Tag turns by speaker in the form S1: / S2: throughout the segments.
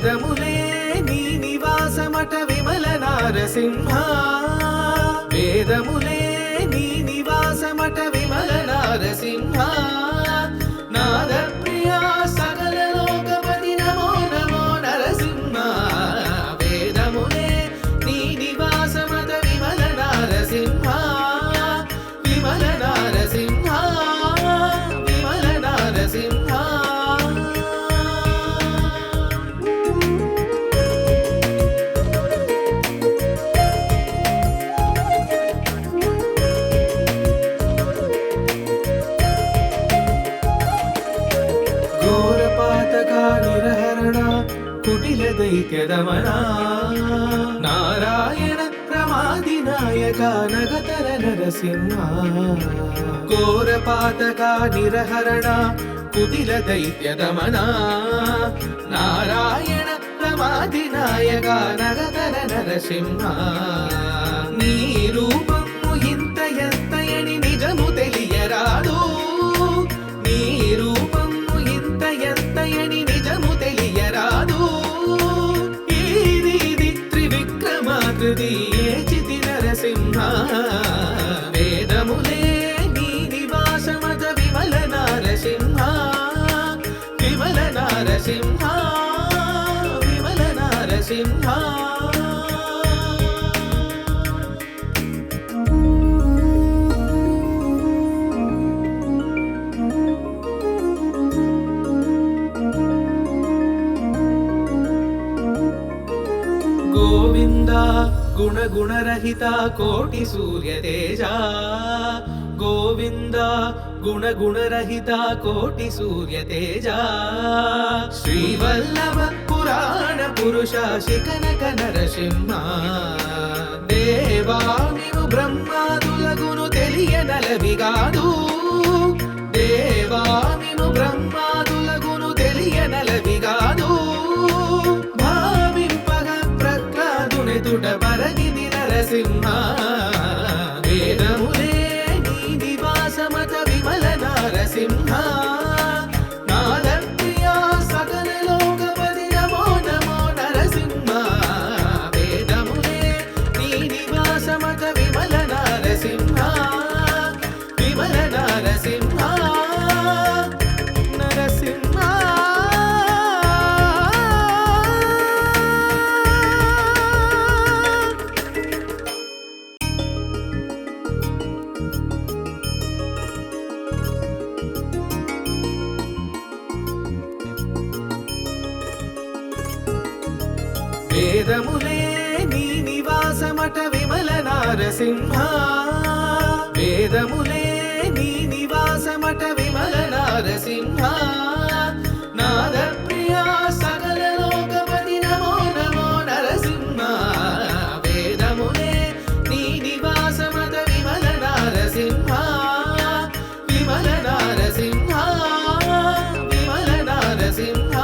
S1: వేదములే నీ నివాసమట విమల నారసింహ వేదములే నీ నివాసమట విమల నారసింహ నాద ప్రియా సకల లోకపతి నమో నమో నరసింహ వేదములే నీ నివాసమట విమల నారసింహ విమల నారసింహ విమల నారసింహ నిరహరణ కుటిల దైత్యదమన నారాయణ ప్రమాదినాయక నగతర నరసింహ ఘోరపాతక నిరహరణ కుటిల దైత్యదమన నారాయణ ప్రమాదినాయక నగతర నరసింహ నీ రూపము ఇంత ఎత్తయని నిజము తెలియరాదు నీ రూపము ఇంత ఎత్తయని నిజము తెలియరాదు ఇది త్రివిక్రమాకృతి ఏచితి నరసింహ వేదములే నీ నివాసమత విమల నారసింహ విమల నారసింహ విమల నారసింహ గోవింద గుణ గుణరహిత కోటి సూర్య తేజ గోవింద గుణ గుణరహిత కోటి సూర్య తేజ శ్రీవల్లభ పురాణ పురుష శిఖనక నరసింహ దేవా నీవు బ్రహ్మాదులగును తెలియనలవిగాదు దేవా నీవు బ్రహ్మాదులగును తెలియనలవిగాదు తుట పరగిది నరసింహ వేదములే నీ నివాసమత విమల నారసింహ నాద ప్రియా సకల లోకపతి నమో నమో నరసింహ వేదములే నీ నివాసమత విమల నారసింహ విమల నారసింహ నరసింహ వేదములే నీ నివాసమట విమల నారసింహ వేదములే నీ నివాసమట విమల నారసింహ నాద ప్రియా సకల లోకపతి నమో నమో నరసింహ వేదములే నీ నివాసమట విమల నారసింహ విమల నారసింహ విమల నారసింహ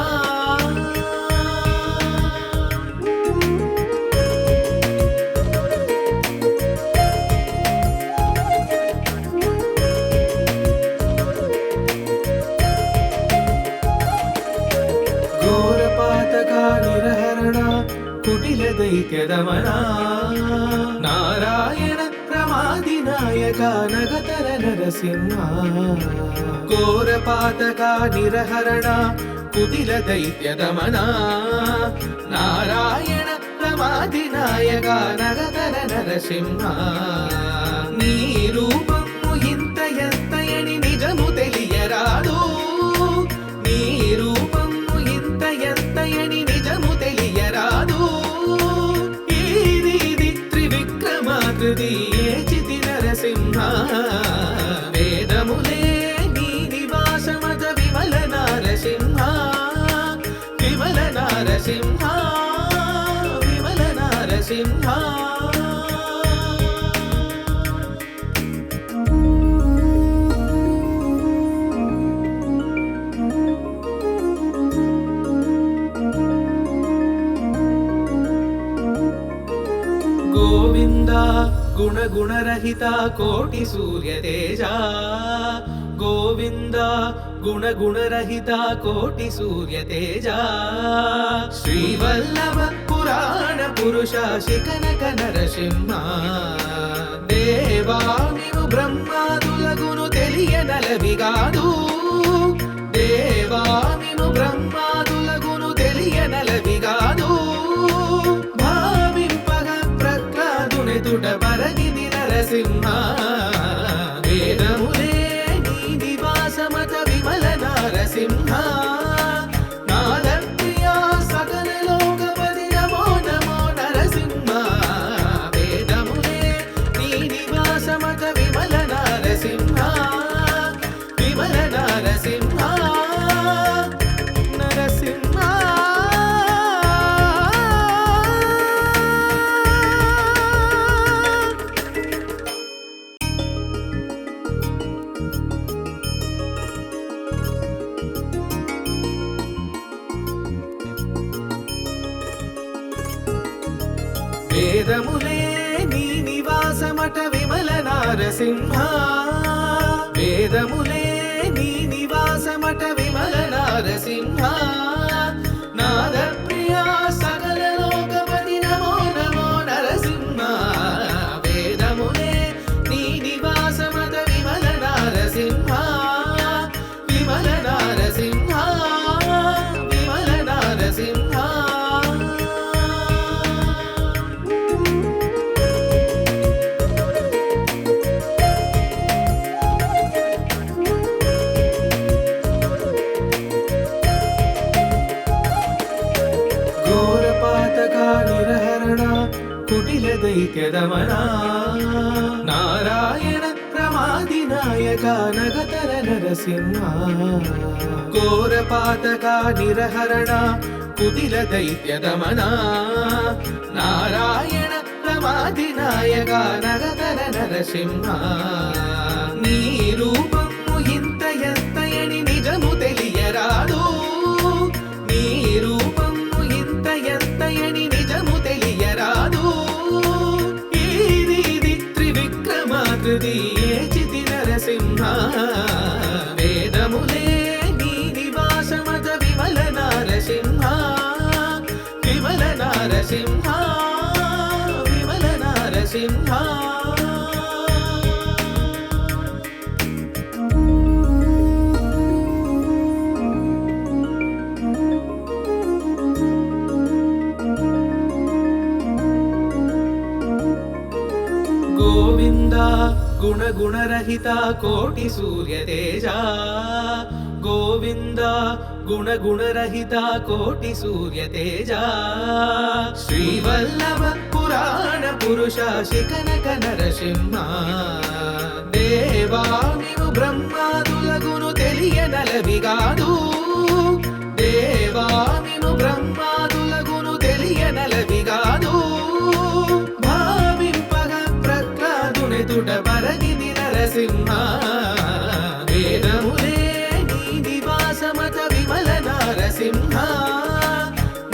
S1: నిరహరణ కుటిల దైత్యదమన నారాయణ ప్రమాదినాయక నగతర నరసింహ ఘోరపాతక నిరహరణ కుటిల దైత్యదమన నారాయణ ప్రమాదినాయక నగతర నరసింహ నీ రూపము ఇంత ఎత్తయని నిజము తెలియరాదు నీ రూపము ఇంత ఎత్తయని నిజము తెలియరాదు ఇది త్రివిక్రమాకృతి ఏచితి నరసింహ వేదములే నీ నివాసమత విమల నారసింహ విమల నారసింహ విమల నారసింహ గోవింద గుణ గుణరహిత కోటి సూర్య తేజ ಗೋವಿಂದ ಗುಣಗುಣರಹಿತ ಕೋಟಿ ಸೂರ್ಯ ತೇಜ ಶ್ರೀವಲ್ಲಭ ಪುರಾಣ ಪುರುಷ ಶಿಖನಕ ನರಸಿಂಹ దేవా నీవు బ్రహ్మాదులగును తెలియనలవిగాదు దేవా నీవు బ్రహ్మాదులగును తెలియనలవిగాదు భావింపగ ప్రహ్లాదునెదుట పరగిది నరసింహ వేదములే నీ నివాసమత విమల నరసింహ నాదప్రియా సకల లోకపతి నమో నమో నరసింహ వేదములే నీ నివాసమత విమల నరసింహ విమల నరసింహ నరసింహ వేదములే నీ నివాసమట విమల నారసింహ వేదములే నీ నివాసమట విమల నారసింహ నాదప్రియా సకల లోకపతి నమో నమో నరసింహ వేదములే నీ నివాసమట విమల నారసింహ విమల నారసింహ విమల నారసింహ నిరహరణ కుటిల దైత్యదమన నారాయణ ప్రమాది నాయక నగతర నరసింహ ఘోరపాతక నిరహరణ కుటిల దైత్యదమన నారాయణ ప్రమాది నాయక నగతర నరసింహ నీ రూపము ఇంత ఎత్తయని నిజము తెలియరాదు నీ రూపము ఇంత ఎత్తయని నిజము తెలియరాదు ఈది త్రివిక్రమాకృతి ఏచితి నరసింహ వేదములే నీ నివాసమత విమల నారసింహ విమల నారసింహ విమల నారసింహ గోవింద గుణగుణరహిత కోటి సూర్య తేజ గోవింద గుణగుణరహిత కోటి సూర్య తేజ శ్రీవల్లభ పురాణ పురుష శిఖనక నరసింహ దేవా నీవు బ్రహ్మాదులగును తెలియనలవిగాదు దేవా నీవు బ్రహ్మాదులగును తెలియనలవిగాదు తుట పరగిది నరసింహ వేదములే నీ నివాసమత విమల నరసింహ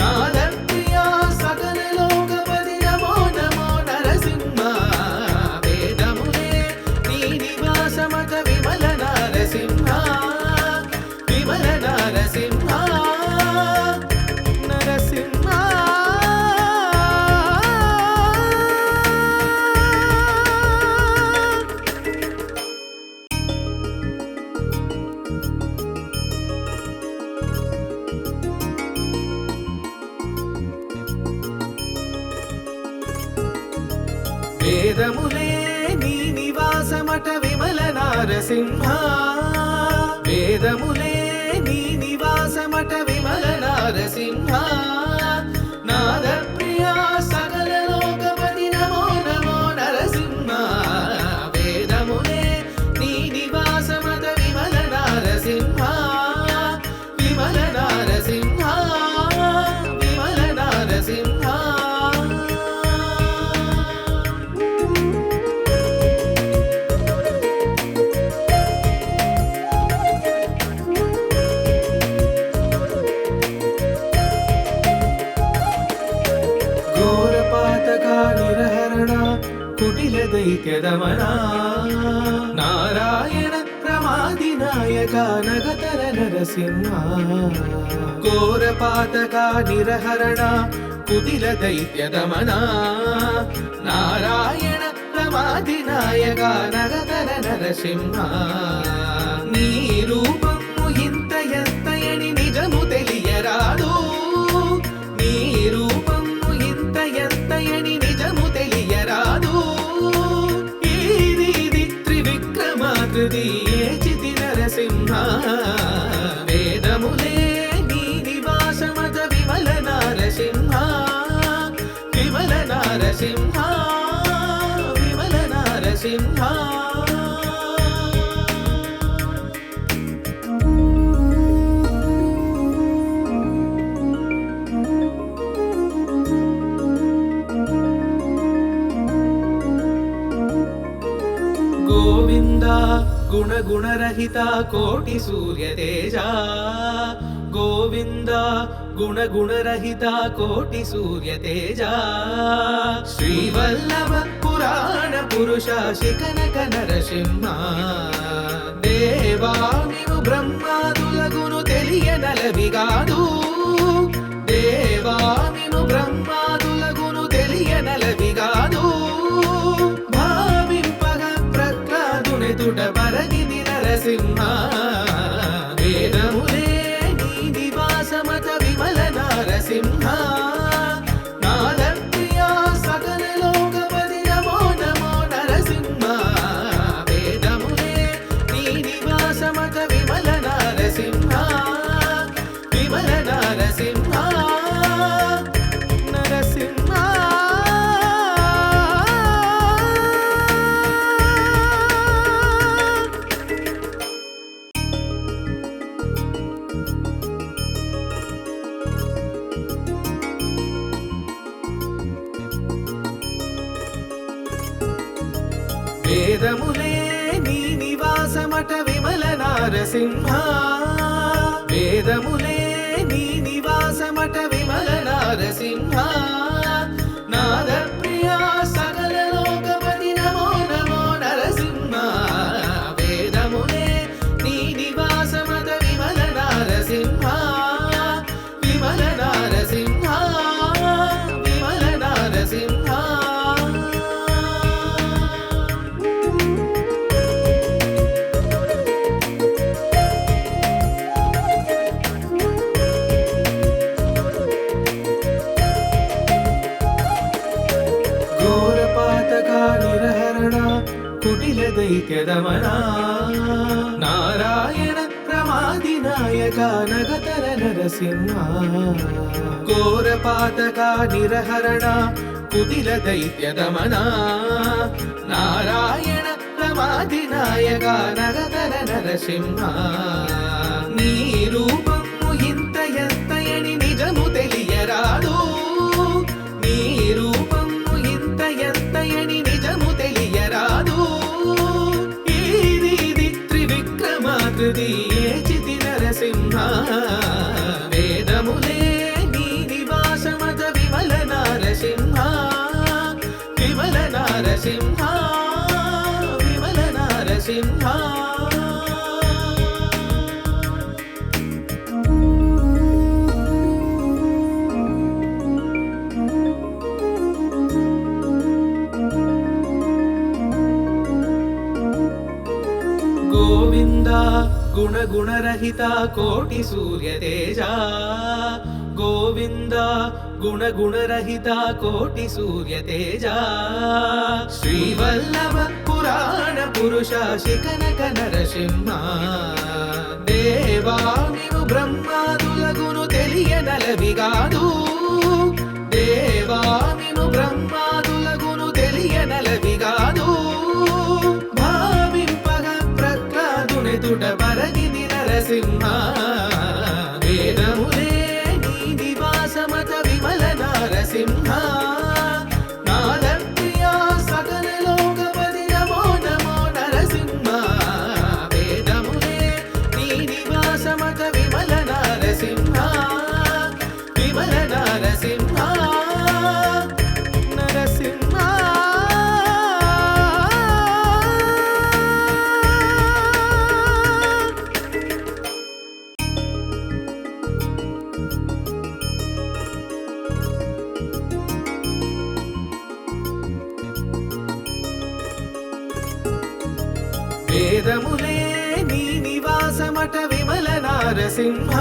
S1: నాదప్రియా సకల లోకపతి నమో నమో నరసింహ వేదములే నీ నివాసమత విమల నరసింహ విమల నరసింహ నరసింహ వేదములే నీ నివాసమట విమల నారసింహ వేదములే నీ నివాసమట విమల నారసింహ నాదప్రియా సకల లోకపతి నమో నమో నరసింహ వేదములే నీ నివాసమట విమల నారసింహ విమల నారసింహ విమల నారసింహ కుటిల దైత్యదమన నారాయణ ప్రమా ప్రమాదినాయక నగతర నరసింహ ఘోరపాతక నిరహరణ కుటిల దైత్య దమన నారాయణ ప్రమాదినాయక నగతర నరసింహ నీ రూపము ఇంత ఎత్తయని నిజము తెలియరాదు నీ రూపము ఇంత ఎత్తయని నిజము తెలియరాదు ఈ రీతి త్రివిక్రమాకృతి ఏచితి నరసింహ వేదములే నీ నివాసమత విమల నారసింహ విమల నారసింహ విమల నారసింహ గోవింద గుణ గుణరహిత కోటి సూర్య తేజ గోవింద గుణ గుణరహిత కోటి సూర్య తేజ శ్రీవల్లభ పురాణ పురుష శిఖనక నరసింహ దేవామిను బ్రహ్మాదులగును తెలియనలవిగాదు దేవామిను బ్రహ్మాదులగును తెలియనలవిగాదు తుట పరగిది నరసింహ వేదములే నీ నివాసమత విమల నారసింహ నాద ప్రియా సకల లోకపతి నమో నమో నరసింహ వేదములే నీ నివాసమత విమల నారసింహ విమల నారసింహ నరసింహ వేదములే నీ నివాసమట విమల నారసింహ వేదములే నీ నివాసమట విమల నారసింహ నాద ప్రియా సకల లోకపతి నమో నమో నరసింహ వేదములే నీ నివాసమట విమల నారసింహ విమల నారసింహ విమల నారసింహ నిరహరణ కుటిల దైత్య దమన నారాయణ ప్రమాదినాయక నగతర నరసింహ ఘోరపాతక నిరహరణ కుటిల దైత్య దమన నారాయణ ప్రమాదినాయక నగతర నరసింహ నీ రూపము ఇంత ఎత్తయని నిజము తెలియరాదు నీ రూపము ఇంత ఎత్తయని నిజము తెలియరాదు ఈ రీతి త్రివిక్రమాకృతి ఏచితి నరసింహ వేదములే నీ నివాసమత విమల నారసింహ విమల నారసింహ విమల నారసింహ గోవింద గుణ గుణరహిత కోటి సూర్య తేజ గోవింద గుణ గుణరహిత కోటి సూర్య తేజ శ్రీవల్లభ పురాణ పురుష శిఖనక నరసింహ దేవామిను బ్రహ్మాదులగును తెలియనలవిగాదు దేవామిను బ్రహ్మాదులగును తెలియనలవిగాదు తుట పరగిది నరసింహ వేదములే నీ నివాసమత విమల నారసింహ నాద ప్రియా సకల లోకపతి నమో నమో నరసింహ వేదములే నీ నివాసమత విమల నారసింహ విమల నారసింహ నరసింహ. వేదములే నీ నివాసమట విమల నారసింహ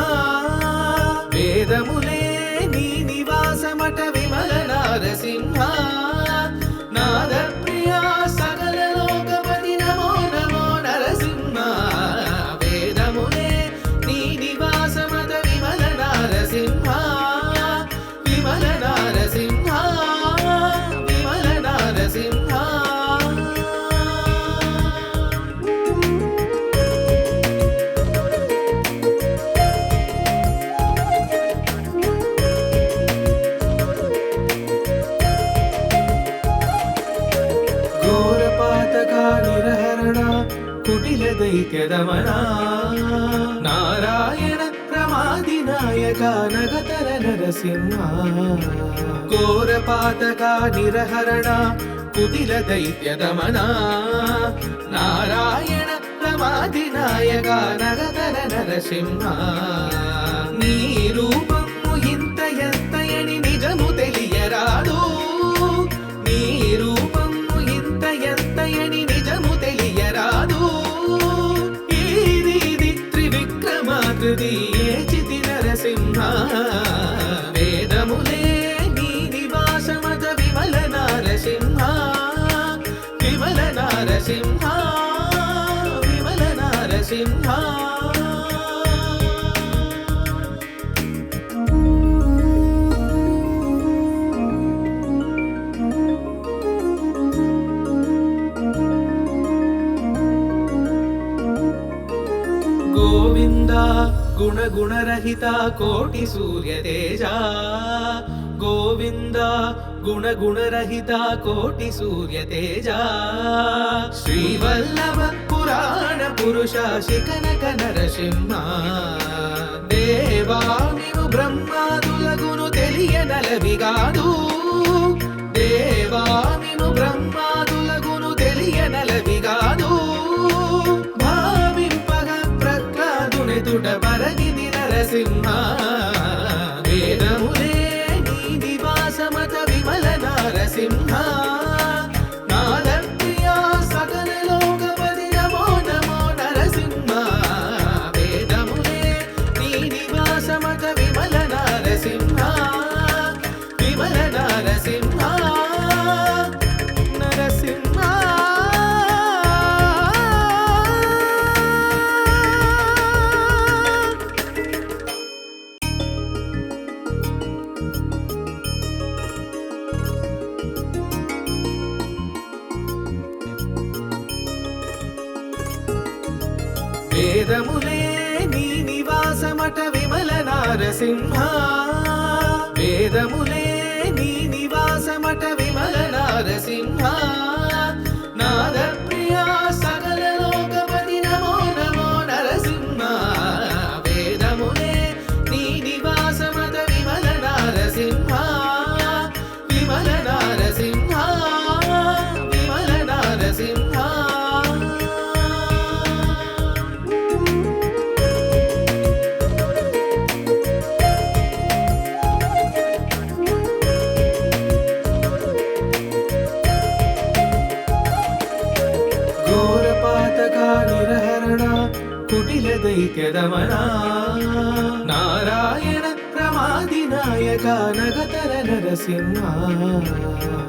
S1: వేదములే నీ నివాసమట విమల నారసింహ నాద ప్రియా సకల లోకపతి నమో నమో నరసింహ వేదములే నీ నివాసమట విమల నారసింహ విమల నారసింహ విమల నారసింహ నిరహరణ కుటిల దైత్యదమన నారాయణ ప్రమాది నాయక నగతర నరసింహ ఘోరపాతక నిరహరణ కుటిల దైత్యదమన నారాయణ ప్రమాది నాయక నగతర నరసింహ నీ రూపము ఇంత ఎత్తయని నిజము తెలియరాదు నీ రూపము ఇంత ఎత్తయని నిజము తెలియరాదు ఇది త్రివిక్రమాకృతి ఏచితి నరసింహ వేదములే నీ నివాసమత విమల నారసింహ విమల నారసింహ విమల నారసింహ గోవింద గుణ గుణరహిత కోటి సూర్య తేజ గోవింద గుణ గుణరహిత కోటి సూర్య తేజ శ్రీవల్లభ పురాణ పురుష శిఖనక నరసింహ దేవామివు బ్రహ్మాదులగును తెలియనలవిగాదు దేవామిను బ్రహ్మాదులగును తెలియనలవిగాదు తుట పరగిది నరసింహ వేదములే నీ నివాసమత విమల నారసింహ నాద ప్రియా సకల లోకపతి నమో నమో నరసింహ వేదములే నీ నివాసమత విమల నారసింహ విమల నారసింహ నరసింహ వేదములే నీ నివాసమట విమల నారసింహ వేదములే నీ నివాసమట విమల నారసింహ నాద ప్రియా సకల లోకపతి నమో నమో నరసింహ వేదములే నీ నివాసమట విమల నారసింహ విమల నారసింహ విమల నారసింహ నిరహరణ కుటిల దైత్యదమన నారాయణ ప్రమాది నాయక నగతర నరసింహ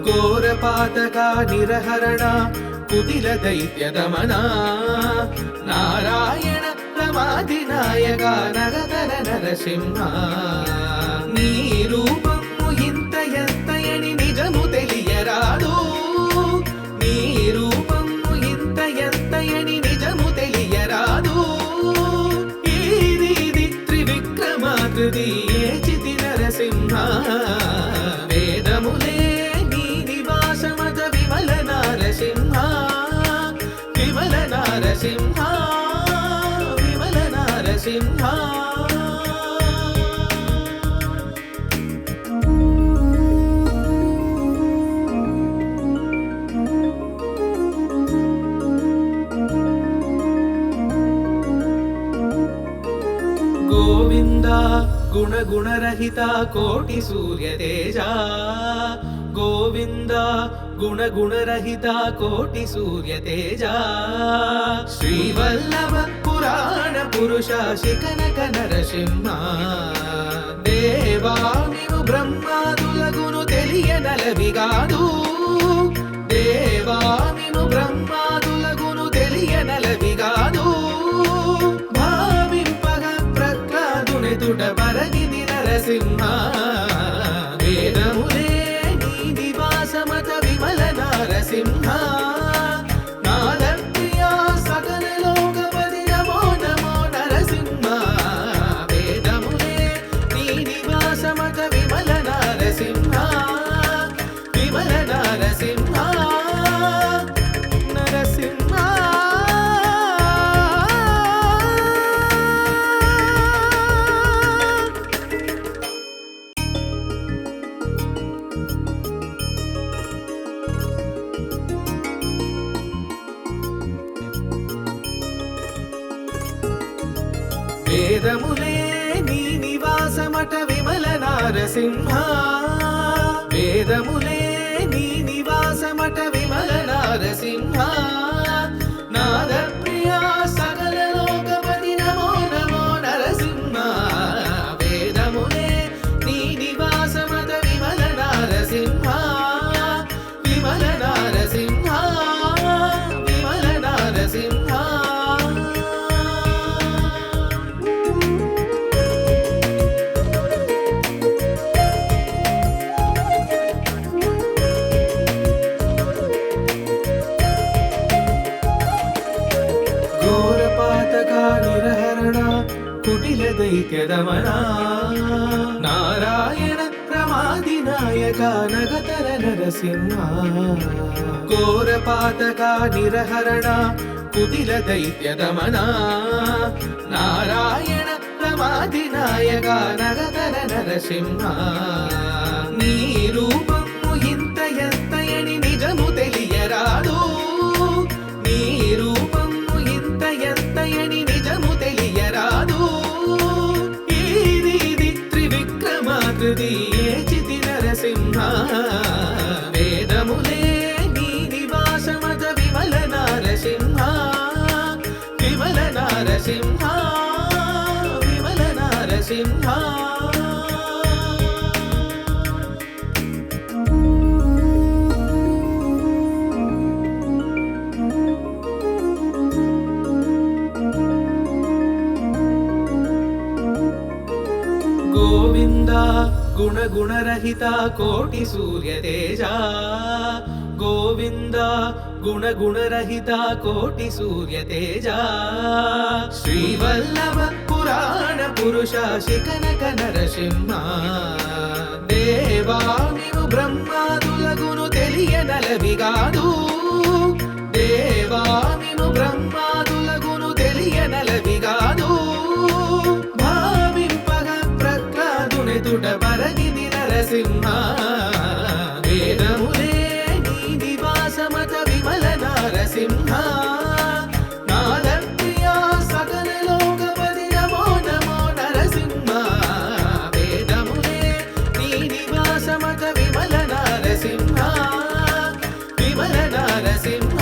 S1: ఘోరపాతక నిరహరణ కుటిల దైత్యదమన నారాయణ ప్రమాది నాయక నగతర నరసింహ నీ రూపము ఇంత ఎత్తయని నిజము తెలియరాదు నీ రూపము ఇంత ఎత్తయని నిజము తెలియరాదు ఇది త్రివిక్రమాకృతి ఏచితి నరసింహ వేదములే నీ నివాసమత విమల నారసింహ విమల నారసింహ విమల నారసింహ గోవింద గుణ గుణరహిత కోటి సూర్య తేజ గోవింద గుణగుణరహిత కోటి సూర్య తేజ శ్రీవల్లభ పురాణ పురుష శిఖనక నరసింహ దేవా నీవు బ్రహ్మాదులగును తెలియనలవిగాదు దేవా నీవు బ్రహ్మాదులగును తెలియనలవిగాదు భావింపగ ప్రహ్లాదునెదుట పరగిది నరసింహ వేదములే నీ నివాసమత విమల నరసింహ నాదప్రియా సకల లోకపతి నమో నమో నరసింహ వేదములే నీ నివాసమత విమల నరసింహ విమల నరసింహ నరసింహ వేదములే నీ నివాసమట విమల నారసింహ వేదములే నీ నివాసమట విమల నారసింహ నాద ప్రియా సకల లోకపతి నమో నమో నరసింహ వేదములే నీ నివాసమట విమల నారసింహ విమల నారసింహ విమల నారసింహ నిరహరణ కుటిల దైత్యదమన నారాయణ ప్రమాది నాయక నగతర నరసింహ ఘోరపాతక నిరహరణ కుటిల దైత్యదమన నారాయణ ప్రమాది నాయక నగతర నరసింహ నీ రూపము ఇంత ఎత్తయని నిజము తెలియరాదు నీ రూపము ఇంత ఎత్తయని నిజము తెలియరాదు ఈది త్రివిక్రమాకృతి ఏచితి నరసింహ వేదములే నీ నివాసమత విమల నారసింహ విమల నారసింహ విమల నారసింహ గోవింద గుణగుణరహిత కోటి సూర్య తేజ గోవింద గుణగుణరహిత కోటి సూర్య తేజ శ్రీవల్లభ పురాణ పురుష శిఖనక నరసింహ దేవా నీవు బ్రహ్మాదులగును తెలియనలవిగాదు దేవా నీవు బ్రహ్మాదులగును తెలియనలవిగాదు తుట పరగిది నరసింహ వేదములే నీ నివాసమత విమల నరసింహ నాద ప్రియా సకల లోకపతి నమో నమో నరసింహ వేదములే నీ నివాసమత విమల నరసింహ విమల నరసింహ